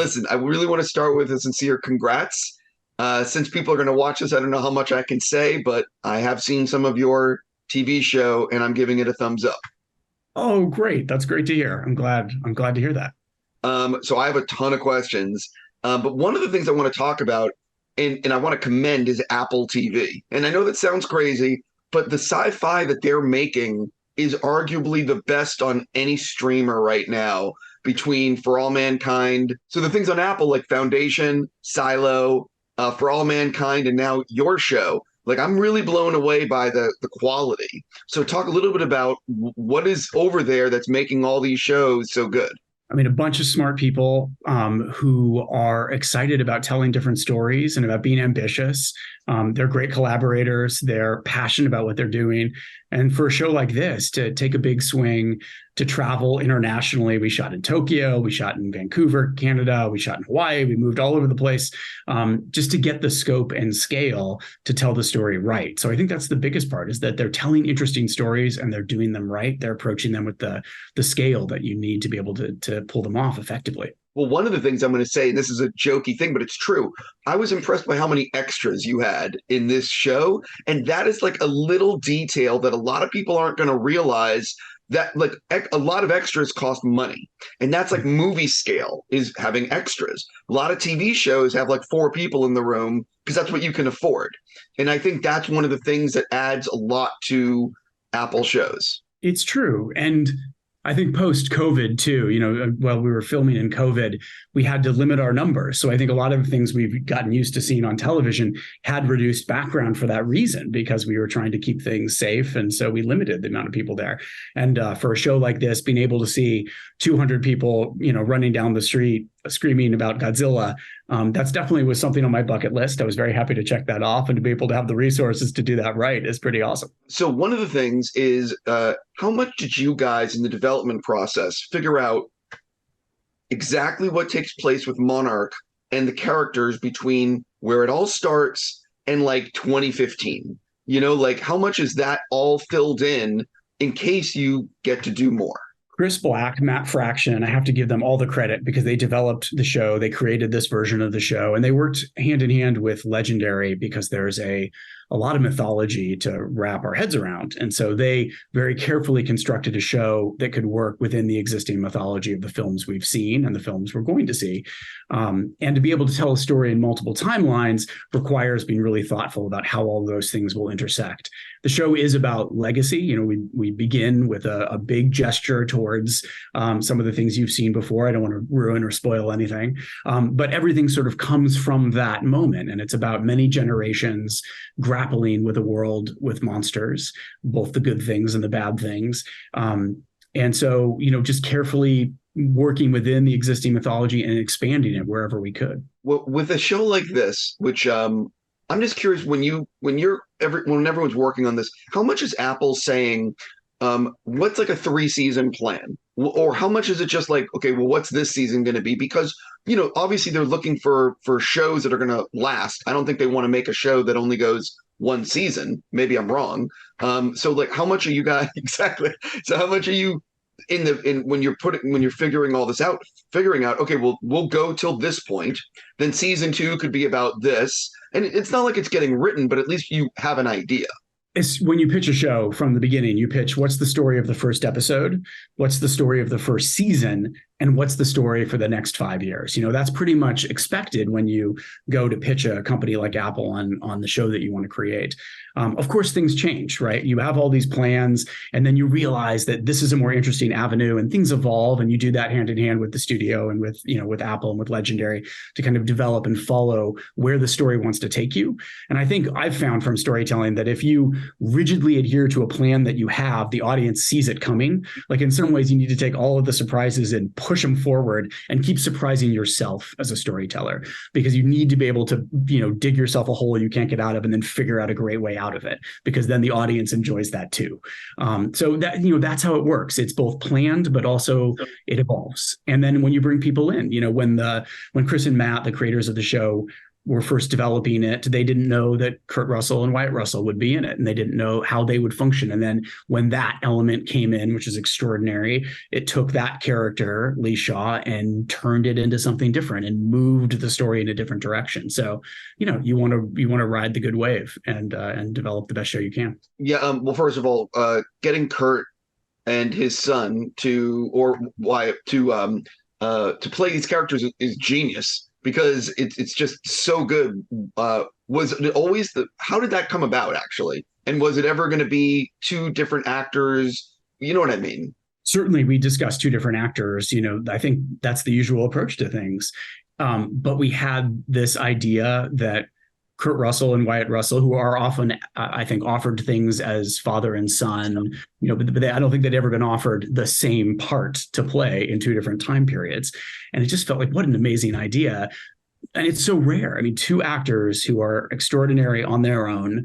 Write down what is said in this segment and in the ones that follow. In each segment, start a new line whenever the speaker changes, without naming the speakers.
listen, I really want to start with a sincere congrats. Since people are going to watch this, I don't know how much I can say, but I have seen some of your TV show and I'm giving it a thumbs up.
Oh, great. That's great to hear. I'm glad to hear that.
So I have a ton of questions. But one of the things I want to talk about and I want to commend is Apple TV. And I know that sounds crazy, but the sci-fi that they're making is arguably the best on any streamer right now between For All Mankind. So the things on Apple like Foundation, Silo, For All Mankind, and now your show. Like I'm really blown away by the quality. So talk a little bit about what is over there that's making all these shows so good.
I mean, a bunch of smart people who are excited about telling different stories and about being ambitious. They're great collaborators. They're passionate about what they're doing. And for a show like this, to take a big swing, to travel internationally, we shot in Tokyo, we shot in Vancouver, Canada, we shot in Hawaii, we moved all over the place just to get the scope and scale to tell the story right. So I think that's the biggest part, is that they're telling interesting stories and they're doing them right. They're approaching them with the scale that you need to be able to pull them off effectively.
Well, one of the things I'm going to say, and this is a jokey thing, but it's true. I was impressed by how many extras you had in this show. And that is like a little detail that a lot of people aren't going to realize, that like a lot of extras cost money. And that's like movie scale, is having extras. A lot of TV shows have like 4 people in the room because that's what you can afford. And I think that's one of the things that adds a lot to Apple shows.
It's true. And I think post-COVID too, while we were filming in COVID, we had to limit our numbers. So I think a lot of the things we've gotten used to seeing on television had reduced background for that reason, because we were trying to keep things safe. And so we limited the amount of people there. And for a show like this, being able to see 200 people, running down the street screaming about Godzilla, that's definitely was something on my bucket list. I was very happy to check that off, and to be able to have the resources to do that right is pretty awesome.
So one of the things is, how much did you guys in the development process figure out exactly what takes place with Monarch and the characters between where it all starts and like 2015? Like how much is that all filled in case you get to do more?
Chris Black, Matt Fraction, I have to give them all the credit because they developed the show. They created this version of the show, and they worked hand in hand with Legendary because there's a lot of mythology to wrap our heads around. And so they very carefully constructed a show that could work within the existing mythology of the films we've seen and the films we're going to see. And to be able to tell a story in multiple timelines requires being really thoughtful about how all those things will intersect. The show is about legacy. We begin with a big gesture towards some of the things you've seen before. I don't want to ruin or spoil anything, but everything sort of comes from that moment. And it's about many generations grappling with a world with monsters, both the good things and the bad things. And so, just carefully working within the existing mythology and expanding it wherever we could.
Well, with a show like this, which I'm just curious, when everyone's working on this, how much is Apple saying, what's like a 3-season plan? Or how much is it just like, okay, well, what's this season going to be? Because, obviously they're looking for shows that are going to last. I don't think they want to make a show that only goes 1 season. Maybe I'm wrong. So like, how much are you guys exactly? So how much are you when you're figuring all this out, figuring out, okay, well, we'll go till this point, then season 2 could be about this. And it's not like it's getting written, but at least you have an idea.
It's when you pitch a show from the beginning, you pitch what's the story of the first episode, what's the story of the first season, and what's the story for the next 5 years. That's pretty much expected when you go to pitch a company like Apple on the show that you want to create. Of course, things change, right? You have all these plans, and then you realize that this is a more interesting avenue, and things evolve, and you do that hand in hand with the studio and with Apple and with Legendary to kind of develop and follow where the story wants to take you. And I think I've found from storytelling that if you rigidly adhere to a plan that you have, the audience sees it coming. Like in some ways, you need to take all of the surprises and push them forward and keep surprising yourself as a storyteller, because you need to be able to, dig yourself a hole you can't get out of and then figure out a great way out of it, because then the audience enjoys that too. So that, that's how it works. It's both planned, but also it evolves. And then when you bring people in, when Chris and Matt, the creators of the show, were first developing it, they didn't know that Kurt Russell and Wyatt Russell would be in it, and they didn't know how they would function. And then when that element came in, which is extraordinary, it took that character, Lee Shaw, and turned it into something different and moved the story in a different direction. So, you want to ride the good wave and develop the best show you can.
Yeah. Well, first of all, getting Kurt and his son to play these characters is genius, because it's just so good. Was it always how did that come about, actually? And was it ever going to be two different actors? You know what I mean?
Certainly, we discussed two different actors. I think that's the usual approach to things. But we had this idea that Kurt Russell and Wyatt Russell, who are often, I think, offered things as father and son, but I don't think they'd ever been offered the same part to play in two different time periods. And it just felt like, what an amazing idea. And it's so rare. I mean, two actors who are extraordinary on their own,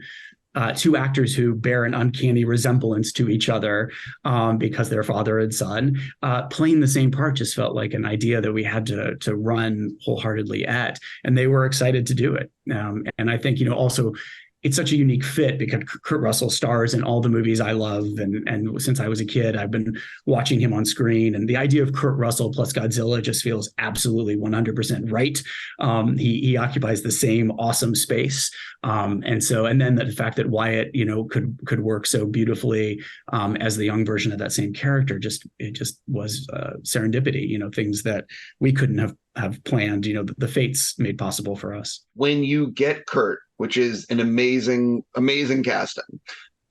two actors who bear an uncanny resemblance to each other because they're father and son, playing the same part just felt like an idea that we had to run wholeheartedly at, and they were excited to do it. And I think, also, it's such a unique fit because Kurt Russell stars in all the movies I love. And since I was a kid, I've been watching him on screen. And the idea of Kurt Russell plus Godzilla just feels absolutely 100% right. He occupies the same awesome space. And then the fact that Wyatt, could work so beautifully as the young version of that same character, it just was serendipity, things that we couldn't have planned, the fates made possible for us.
When you get Kurt, which is an amazing casting,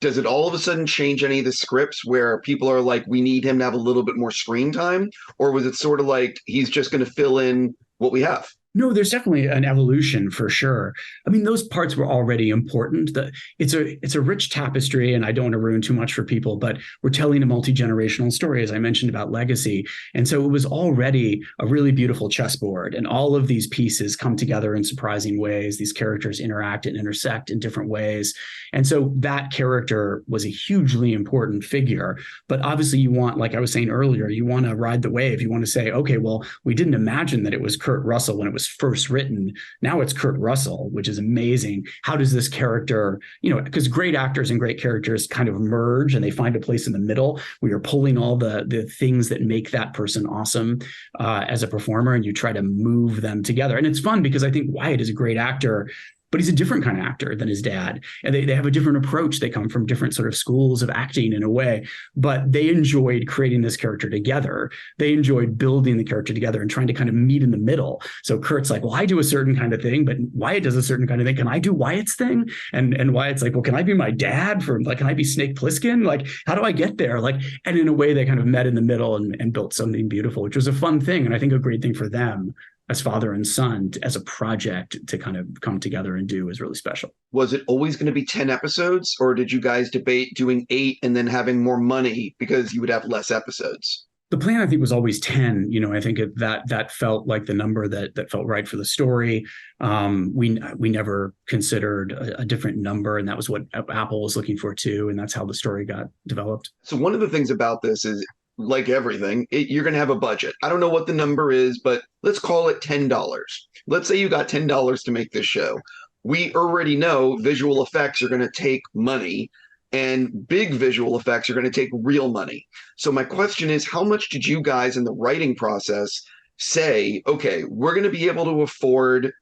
does it all of a sudden change any of the scripts where people are like, we need him to have a little bit more screen time? Or was it sort of like he's just going to fill in what we have?
No, there's definitely an evolution for sure. I mean, those parts were already important. It's a rich tapestry, and I don't want to ruin too much for people, but we're telling a multi-generational story, as I mentioned, about legacy. And so it was already a really beautiful chessboard, and all of these pieces come together in surprising ways. These characters interact and intersect in different ways. And so that character was a hugely important figure. But obviously you want, like I was saying earlier, you want to ride the wave. You want to say, okay, well, we didn't imagine that it was Kurt Russell when it was first written. Now it's Kurt Russell, which is amazing. How does this character, because great actors and great characters kind of merge and they find a place in the middle where you're pulling all the things that make that person awesome as a performer, and you try to move them together. And it's fun because I think Wyatt is a great actor, but he's a different kind of actor than his dad. And they have a different approach. They come from different sort of schools of acting in a way, but they enjoyed creating this character together. They enjoyed building the character together and trying to kind of meet in the middle. So Kurt's like, well, I do a certain kind of thing, but Wyatt does a certain kind of thing. Can I do Wyatt's thing? And Wyatt's like, well, can I be my dad can I be Snake Plissken? Like, how do I get there? And in a way they kind of met in the middle and built something beautiful, which was a fun thing. And I think a great thing for them as father and son, as a project to kind of come together and do, is really special.
Was it always going to be 10 episodes, or did you guys debate doing 8 and then having more money because you would have less episodes?
The plan, I think, was always 10. I think that felt like the number that felt right for the story. We never considered a different number, and that was what Apple was looking for too, and that's how the story got developed.
So one of the things about this is, like everything, you're going to have a budget. I don't know what the number is, but let's call it $10. Let's say you got $10 to make this show. We already know visual effects are going to take money, and big visual effects are going to take real money. So my question is, how much did you guys in the writing process say, okay, we're going to be able to afford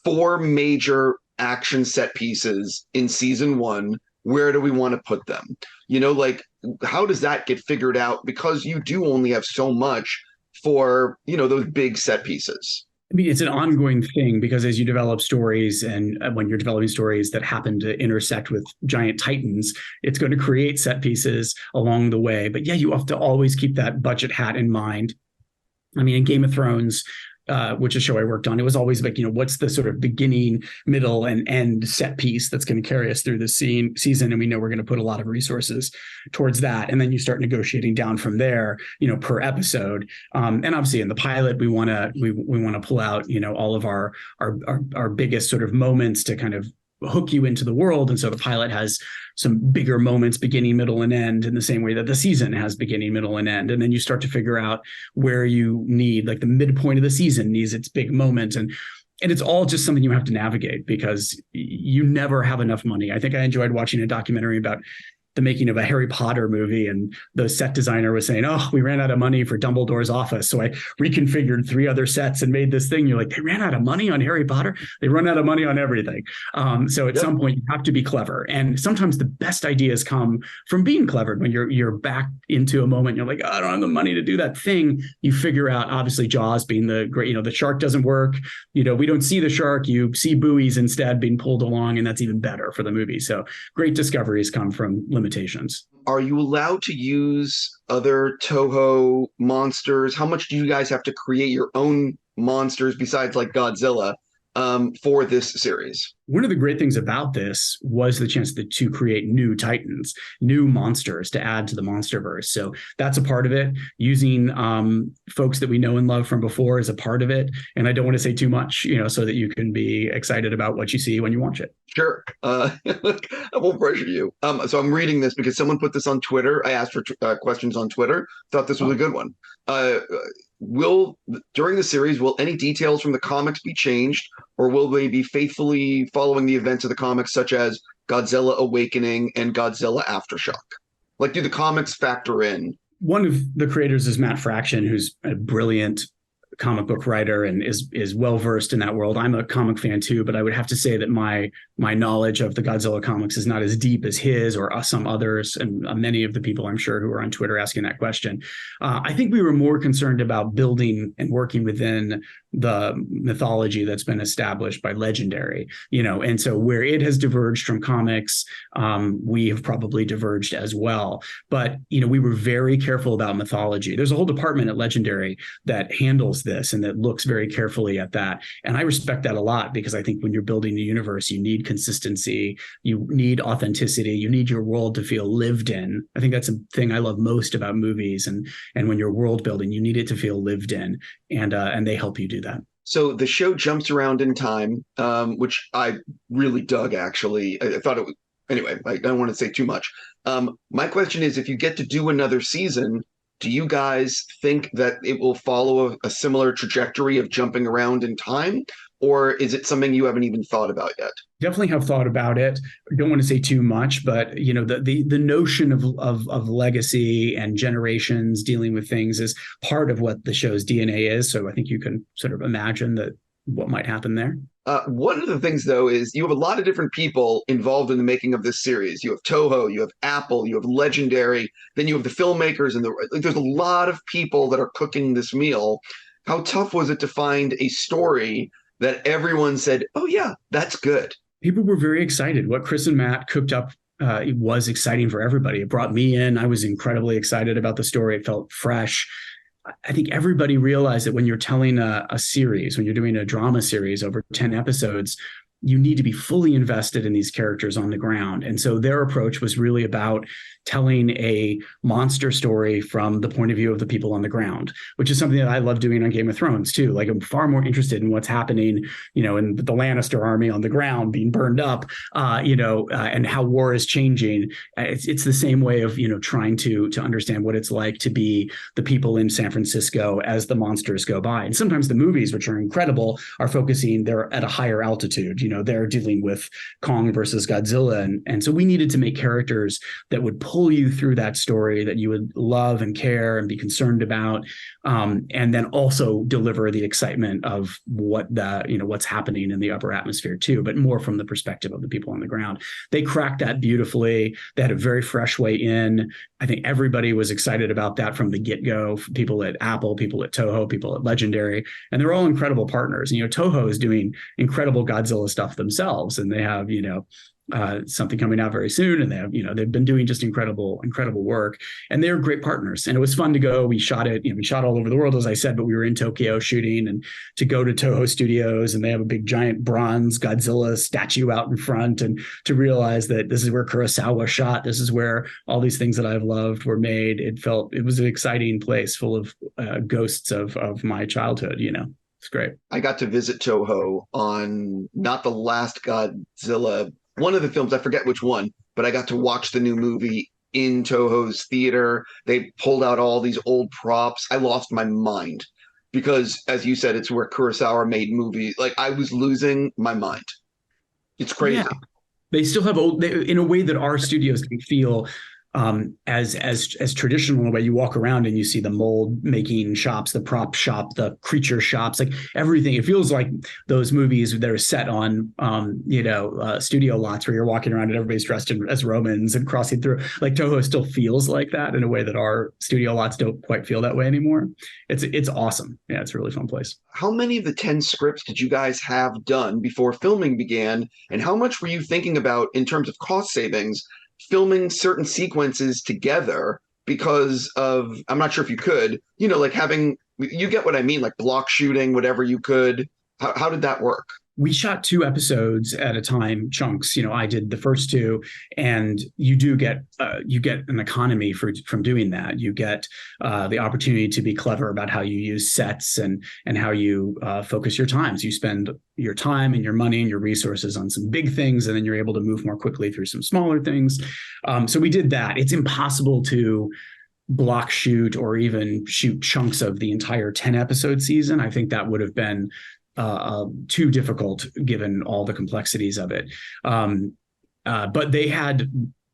4 major action set pieces in season 1. Where do we want to put them? How does that get figured out? Because you do only have so much for, those big set pieces.
I mean, it's an ongoing thing because as you develop stories, and when you're developing stories that happen to intersect with giant titans, it's going to create set pieces along the way. But yeah, you have to always keep that budget hat in mind. I mean, in Game of Thrones, which is a show I worked on, it was always like, what's the sort of beginning, middle, and end set piece that's going to carry us through the season? And we know we're going to put a lot of resources towards that. And then you start negotiating down from there, per episode. And obviously in the pilot, we want to pull out, all of our biggest sort of moments to kind of hook you into the world. And so the pilot has some bigger moments, beginning, middle, and end, in the same way that the season has beginning, middle, and end. And then you start to figure out where you need, like the midpoint of the season needs its big moment. And And it's all just something you have to navigate because you never have enough money. I think I enjoyed watching a documentary about the making of a Harry Potter movie, and the set designer was saying, "Oh, we ran out of money for Dumbledore's office, so I reconfigured 3 other sets and made this thing." You're like, they ran out of money on Harry Potter? They run out of money on everything. So at some point, you have to be clever, and sometimes the best ideas come from being clever. When you're back into a moment, you're like, oh, I don't have the money to do that thing. You figure out, obviously, Jaws being the great. The shark doesn't work. We don't see the shark. You see buoys instead being pulled along, and that's even better for the movie. So great discoveries come from limitations.
Are you allowed to use other Toho monsters? How much do you guys have to create your own monsters besides like Godzilla for this series?
One of the great things about this was the chance to create new titans, new monsters to add to the MonsterVerse. So that's a part of it. Using folks that we know and love from before is a part of it. And I don't want to say too much, so that you can be excited about what you see when you watch it.
Sure. I won't pressure you. So I'm reading this because someone put this on Twitter. I asked for questions on Twitter. Thought this was a good one. During the series, will any details from the comics be changed, or will they be faithfully following the events of the comics, such as Godzilla Awakening and Godzilla Aftershock? Like, do the comics factor in?
One of the creators is Matt Fraction, who's a brilliant comic book writer and is well versed in that world. I'm a comic fan too, but I would have to say that my knowledge of the Godzilla comics is not as deep as his or some others, and many of the people I'm sure who are on Twitter asking that question. I think we were more concerned about building and working within the mythology that's been established by Legendary, and so where it has diverged from comics, we have probably diverged as well. But we were very careful about mythology. There's a whole department at Legendary that handles this and that looks very carefully at that, and I respect that a lot, because I think when you're building the universe, you need consistency, you need authenticity, you need your world to feel lived in. I think that's a thing I love most about movies, and when you're world building, you need it to feel lived in, and they help you do that.
So the show jumps around in time, which I really dug, actually. I thought it was, anyway, I don't want to say too much. My question is, if you get to do another season, do you guys think that it will follow a similar trajectory of jumping around in time? Or is it something you haven't even thought about yet?
Definitely have thought about it. I don't want to say too much, but the notion of legacy and generations dealing with things is part of what the show's DNA is. So I think you can sort of imagine that what might happen there.
One of the things, though, is you have a lot of different people involved in the making of this series. You have Toho, you have Apple, you have Legendary, then you have the filmmakers, and there's a lot of people that are cooking this meal. How tough was it to find a story that everyone said, oh, yeah, that's good?
People were very excited. What Chris and Matt cooked up it was exciting for everybody. It brought me in. I was incredibly excited about the story. It felt fresh. I think everybody realized that when you're telling a series, when you're doing a drama series over 10 episodes, you need to be fully invested in these characters on the ground. And so their approach was really about telling a monster story from the point of view of the people on the ground, which is something that I love doing on Game of Thrones too. Like, I'm far more interested in what's happening, in the Lannister army on the ground being burned up, and how war is changing. It's the same way of, trying to understand what it's like to be the people in San Francisco as the monsters go by. And sometimes the movies, which are incredible, are focusing, they're at a higher altitude, they're dealing with Kong versus Godzilla. And so we needed to make characters that would pull you through that story, that you would love and care and be concerned about, and then also deliver the excitement of what's happening in the upper atmosphere too, but more from the perspective of the people on the ground. They cracked that beautifully. They had a very fresh way in. I think everybody was excited about that from the get-go. People at Apple, people at Toho, people at Legendary, and they're all incredible partners. Toho is doing incredible Godzilla stuff themselves, and they have something coming out very soon, and they have they've been doing just incredible work, and they're great partners. And it was fun to go. We shot it, we shot all over the world, as I said, but we were in Tokyo shooting, and to go to Toho Studios, and they have a big giant bronze Godzilla statue out in front, and to realize that this is where Kurosawa shot, this is where all these things that I've loved were made. It was an exciting place full of ghosts of my childhood. It's great.
I got to visit Toho on not the last Godzilla, one of the films, I forget which one, but I got to watch the new movie in Toho's theater. They pulled out all these old props. I lost my mind. because, as you said, it's where Kurosawa made movies. Like, I was losing my mind. It's
Yeah,
crazy.
they still have in a way that our studios can feel as traditional in a way. You walk around and you see the mold making shops, the prop shop, the creature shops, like everything. It feels like those movies that are set on studio lots where you're walking around and everybody's dressed as Romans and crossing through. Like Toho still feels like that in a way that our studio lots don't quite feel that way anymore. It's awesome. Yeah, it's a really fun place.
How many of the 10 scripts did you guys have done before filming began? And how much were you thinking about in terms of cost savings, filming certain sequences together because of, I'm not sure if you could, like having, you get what I mean, like block shooting, whatever you could. How did that work?
We shot 2 episodes at a time, chunks. I did the first 2, and you do get an economy from doing that. You get the opportunity to be clever about how you use sets and how you focus your time. So you spend your time and your money and your resources on some big things, and then you're able to move more quickly through some smaller things. So we did that. It's impossible to block shoot or even shoot chunks of the entire 10 episode season. I think that would have been too difficult given all the complexities of it. But they had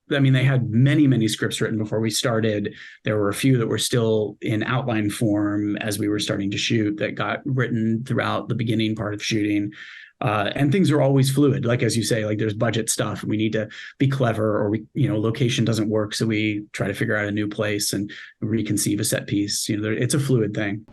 many scripts written before we started. There were a few that were still in outline form as we were starting to shoot that got written throughout the beginning part of shooting. And things are always fluid. Like, as you say, like there's budget stuff and we need to be clever, or location doesn't work. So we try to figure out a new place and reconceive a set piece. It's a fluid thing.